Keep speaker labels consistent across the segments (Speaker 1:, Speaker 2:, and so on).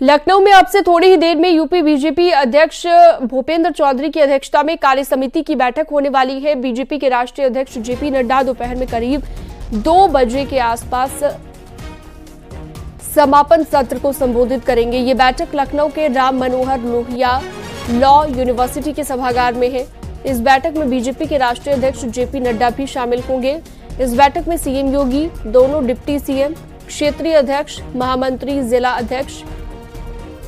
Speaker 1: लखनऊ में अब से थोड़ी ही देर में यूपी बीजेपी अध्यक्ष भूपेंद्र चौधरी की अध्यक्षता में कार्य समिति की बैठक होने वाली है। बीजेपी के राष्ट्रीय अध्यक्ष जेपी नड्डा दोपहर में करीब 2 बजे के आसपास समापन सत्र को संबोधित करेंगे। ये बैठक लखनऊ के राम मनोहर लोहिया लॉ यूनिवर्सिटी के सभागार में है। इस बैठक में बीजेपी के राष्ट्रीय अध्यक्ष जेपी नड्डा भी शामिल होंगे। इस बैठक में सीएम योगी, दोनों डिप्टी सीएम, क्षेत्रीय अध्यक्ष, महामंत्री, जिला अध्यक्ष,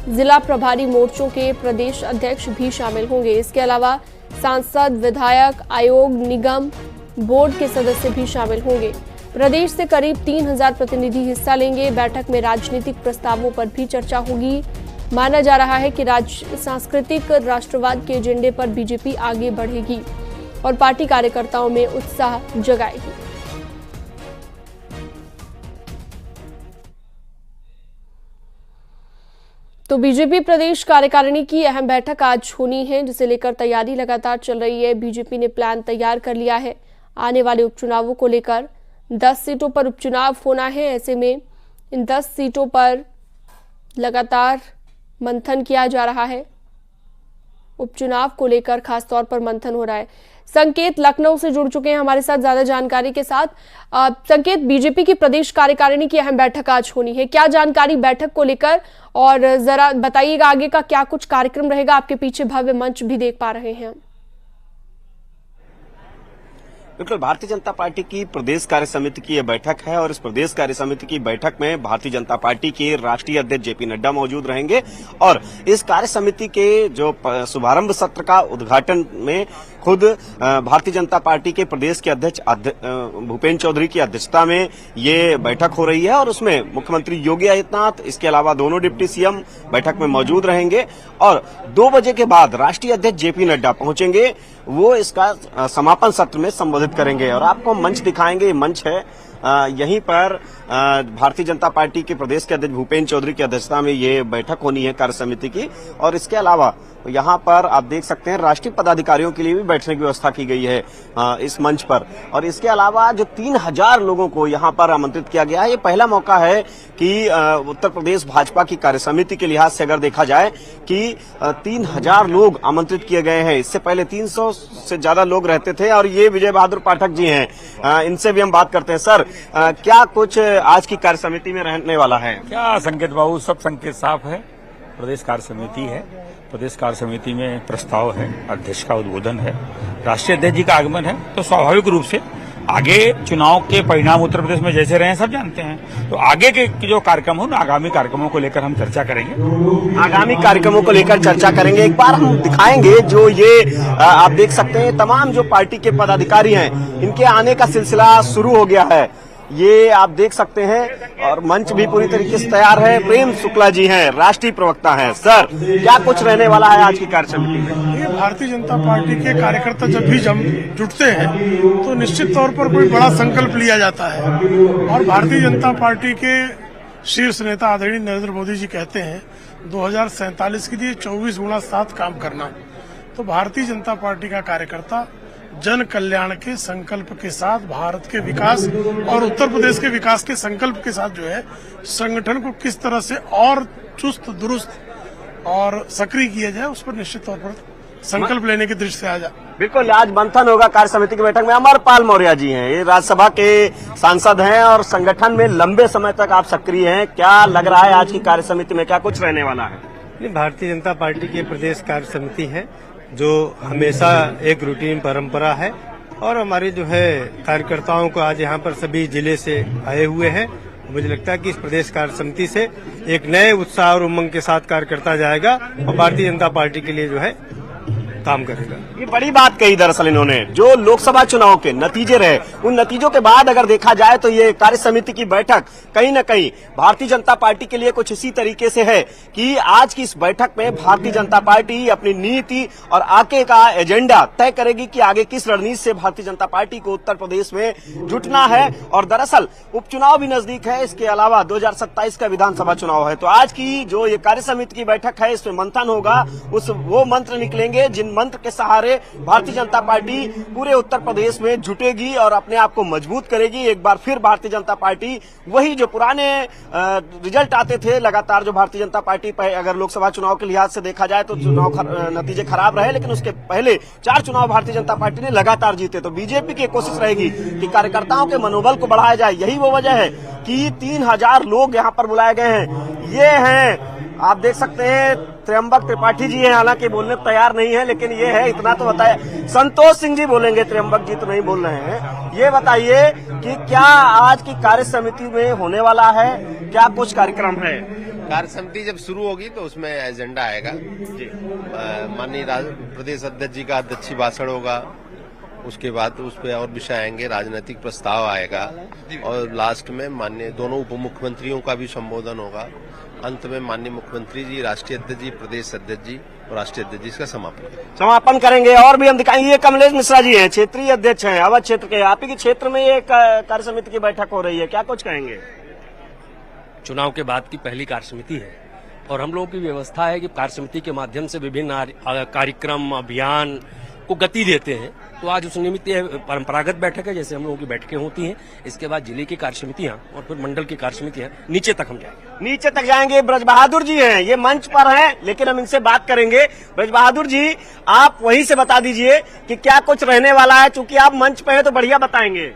Speaker 1: जिला प्रभारी मोर्चों के प्रदेश अध्यक्ष भी शामिल होंगे। इसके अलावा सांसद, विधायक, आयोग, निगम, बोर्ड के सदस्य भी शामिल होंगे। प्रदेश से करीब 3000 प्रतिनिधि हिस्सा लेंगे। बैठक में राजनीतिक प्रस्तावों पर भी चर्चा होगी। माना जा रहा है कि सांस्कृतिक राष्ट्रवाद के एजेंडे पर बीजेपी आगे बढ़ेगी और पार्टी कार्यकर्ताओं में उत्साह जगाएगी। तो बीजेपी प्रदेश कार्यकारिणी की अहम बैठक आज होनी है, जिसे लेकर तैयारी लगातार चल रही है। बीजेपी ने प्लान तैयार कर लिया है। आने वाले उपचुनावों को लेकर 10 सीटों पर उपचुनाव होना है। ऐसे में इन 10 सीटों पर लगातार मंथन किया जा रहा है। उपचुनाव को लेकर खासतौर पर मंथन हो रहा है। संकेत लखनऊ से जुड़ चुके हैं हमारे साथ ज्यादा जानकारी के साथ। संकेत, बीजेपी की प्रदेश कार्यकारिणी की अहम बैठक आज होनी है, क्या जानकारी बैठक को लेकर, और जरा बताइएगा आगे का क्या कुछ कार्यक्रम रहेगा। आपके पीछे भव्य मंच भी देख पा रहे हैं।
Speaker 2: बिल्कुल, भारतीय जनता पार्टी की प्रदेश कार्य समिति की यह बैठक है और इस प्रदेश कार्य समिति की बैठक में भारतीय जनता पार्टी के राष्ट्रीय अध्यक्ष जेपी नड्डा मौजूद रहेंगे और इस कार्य समिति के जो शुभारंभ सत्र का उद्घाटन में खुद भारतीय जनता पार्टी के प्रदेश के अध्यक्ष भूपेंद्र चौधरी की अध्यक्षता में ये बैठक हो रही है और उसमें मुख्यमंत्री योगी आदित्यनाथ, इसके अलावा दोनों डिप्टी सीएम बैठक में मौजूद रहेंगे और 2 बजे के बाद राष्ट्रीय अध्यक्ष जेपी नड्डा पहुंचेंगे। वो इसका समापन सत्र में संबोधित करेंगे और आपको मंच दिखाएंगे। ये मंच है, यहीं पर भारतीय जनता पार्टी के प्रदेश के अध्यक्ष भूपेंद्र चौधरी की अध्यक्षता में ये बैठक होनी है कार्य समिति की। और इसके अलावा यहाँ पर आप देख सकते हैं राष्ट्रीय पदाधिकारियों के लिए भी बैठने की व्यवस्था की गई है इस मंच पर। और इसके अलावा जो 3000 लोगों को यहाँ पर आमंत्रित किया गया है, ये पहला मौका है कि उत्तर प्रदेश भाजपा की कार्य समिति के लिहाज से अगर देखा जाए कि 3000 लोग आमंत्रित किए गए हैं। इससे पहले 300 से ज्यादा लोग रहते थे और ये विजय बहादुर पाठक जी हैं, इनसे भी हम बात करते हैं। सर, क्या कुछ आज की कार्य समिति में रहने वाला है?
Speaker 3: क्या संकेत बाबू, सब संकेत साफ है। प्रदेश कार्य समिति है, प्रदेश कार्य समिति में प्रस्ताव है, अध्यक्ष का उद्बोधन है, राष्ट्रीय अध्यक्ष जी का आगमन है। तो स्वाभाविक रूप से आगे चुनाव के परिणाम उत्तर प्रदेश में जैसे रहे सब जानते हैं, तो आगे के जो कार्यक्रम हो, आगामी कार्यक्रमों को लेकर हम चर्चा करेंगे।
Speaker 2: आगामी कार्यक्रमों को लेकर चर्चा करेंगे। एक बार हम दिखाएंगे जो ये आप देख सकते हैं तमाम जो पार्टी के पदाधिकारी हैं, इनके आने का सिलसिला शुरू हो गया है। ये आप देख सकते हैं और मंच भी पूरी तरीके से तैयार है। प्रेम शुक्ला जी हैं, राष्ट्रीय प्रवक्ता हैं। सर, क्या कुछ रहने वाला है आज की कार्य समिति में?
Speaker 4: ये भारतीय जनता पार्टी के कार्यकर्ता जब भी जुटते हैं तो निश्चित तौर पर कोई बड़ा संकल्प लिया जाता है और भारतीय जनता पार्टी के शीर्ष नेता आदरणीय नरेंद्र मोदी जी कहते हैं 2047 के लिए 24x7 काम करना। तो भारतीय जनता पार्टी का कार्यकर्ता जन कल्याण के संकल्प के साथ, भारत के विकास और उत्तर प्रदेश के विकास के संकल्प के साथ जो है संगठन को किस तरह से और चुस्त दुरुस्त और सक्रिय किया जाए, उस पर निश्चित तौर पर संकल्प लेने की दृष्टि से आ जाए।
Speaker 2: बिल्कुल, आज मंथन होगा कार्य समिति की बैठक में। अमरपाल मौर्य जी हैं, ये राज्यसभा के सांसद हैं और संगठन में लंबे समय तक आप सक्रिय हैं। क्या लग रहा है आज की कार्य समिति में क्या कुछ रहने वाला है?
Speaker 5: भारतीय जनता पार्टी की प्रदेश कार्य समिति है जो हमेशा एक रूटीन परंपरा है और हमारे जो है कार्यकर्ताओं को आज यहाँ पर सभी जिले से आए हुए हैं। मुझे लगता है कि इस प्रदेश कार्य समिति से एक नए उत्साह और उमंग के साथ कार्यकर्ता जाएगा और भारतीय जनता पार्टी के लिए जो है काम करेगा।
Speaker 2: ये बड़ी बात कही दरअसल इन्होंने, जो लोकसभा चुनाव के नतीजे रहे, उन नतीजों के बाद अगर देखा जाए तो ये कार्य समिति की बैठक कहीं न कहीं भारतीय जनता पार्टी के लिए कुछ इसी तरीके से है कि आज की इस बैठक में भारतीय जनता पार्टी अपनी नीति और आगे का एजेंडा तय करेगी कि आगे किस रणनीति से भारतीय जनता पार्टी को उत्तर प्रदेश में जुटना है। और दरअसल उपचुनाव भी नजदीक है, इसके अलावा 2027 का विधानसभा चुनाव है। तो आज की जो ये कार्य समिति की बैठक है, इसमें मंथन होगा, वो मंत्र निकलेंगे जिन मंत्र के सहारे भारतीय जनता पार्टी पूरे उत्तर प्रदेश में जुटेगी और अपने आप को मजबूत करेगी। एक बार फिर भारतीय जनता पार्टी वही जो पुराने रिजल्ट आते थे लगातार, जो भारतीय जनता पार्टी अगर लोकसभा चुनाव के लिहाज से देखा जाए तो चुनाव नतीजे खराब रहे, लेकिन उसके पहले 4 चुनाव भारतीय जनता पार्टी ने लगातार जीते। तो बीजेपी की कोशिश रहेगी कि कार्यकर्ताओं के मनोबल को बढ़ाया जाए। यही वो वजह है कि 3000 लोग यहाँ पर बुलाए गए हैं। ये हैं, आप देख सकते हैं, त्र्यंबक त्रिपाठी जी हैं, हालांकि बोलने को तैयार नहीं है, लेकिन ये है, इतना तो बताया। संतोष सिंह जी बोलेंगे, त्र्यंबक जी तो नहीं बोल रहे हैं। ये बताइए कि क्या आज की कार्य समिति में होने वाला है, क्या कुछ कार्यक्रम है?
Speaker 6: कार्य समिति जब शुरू होगी तो उसमें एजेंडा आएगा जी। माननीय प्रदेश अध्यक्ष जी का अध्यक्षीय भाषण होगा, उसके बाद उस पर और विषय आएंगे, राजनीतिक प्रस्ताव आएगा और लास्ट में माननीय दोनों उप मुख्यमंत्रियों का भी संबोधन होगा। अंत में माननीय मुख्यमंत्री जी, राष्ट्रीय अध्यक्ष जी, प्रदेश अध्यक्ष जी और राष्ट्रीय अध्यक्ष जी इसका समापन
Speaker 2: करेंगे। और भी हम दिखाएंगे, ये कमलेश मिश्रा जी हैं, क्षेत्रीय अध्यक्ष हैं अवध क्षेत्र के। आप ही के क्षेत्र में ये कार्य समिति की बैठक हो रही है, क्या कुछ कहेंगे?
Speaker 7: चुनाव के बाद की पहली कार्य समिति है और हम लोगों की व्यवस्था है कि कार्य समिति के माध्यम से विभिन्न कार्यक्रम अभियान को गति देते हैं। तो आज उस निमित्त परंपरागत बैठक है, जैसे हम लोगों की बैठकें होती हैं। इसके बाद जिले की कार्य समितियां और फिर मंडल की कार्य समितियां नीचे तक हम जाएंगे।
Speaker 2: नीचे तक जाएंगे। ब्रज बहादुर जी हैं, ये मंच पर हैं, लेकिन हम इनसे बात करेंगे। ब्रज बहादुर जी, आप वहीं से बता दीजिए कि क्या कुछ रहने वाला है, चूंकि आप मंच पे हैं तो बढ़िया बताएंगे।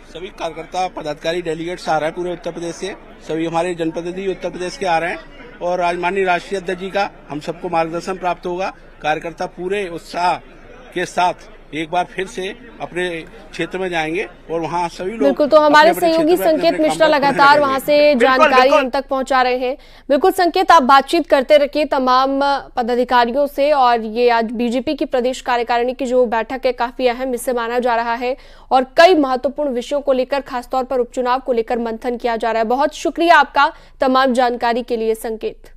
Speaker 8: सभी कार्यकर्ता पदाधिकारी डेलीगेट्स आ रहे हैं पूरे उत्तर प्रदेश से, सभी हमारे जनप्रतिनिधि उत्तर प्रदेश के आ रहे हैं और आज माननीय राष्ट्रीय अध्यक्ष जी का हम सबको मार्गदर्शन प्राप्त होगा। कार्यकर्ता पूरे उत्साह के साथ एक बार फिर से अपने क्षेत्र में जाएंगे और वहाँ सभी लोग
Speaker 1: बिल्कुल। तो हमारे सहयोगी संकेत मिश्रा लगातार वहाँ से जानकारी हम तक पहुँचा रहे हैं। बिल्कुल संकेत, आप बातचीत करते रहिए तमाम पदाधिकारियों से। और ये आज बीजेपी की प्रदेश कार्यकारिणी की जो बैठक है काफी अहम इससे माना जा रहा है और कई महत्वपूर्ण विषयों को लेकर, खासतौर पर उपचुनाव को लेकर मंथन किया जा रहा है। बहुत शुक्रिया आपका तमाम जानकारी के लिए संकेत।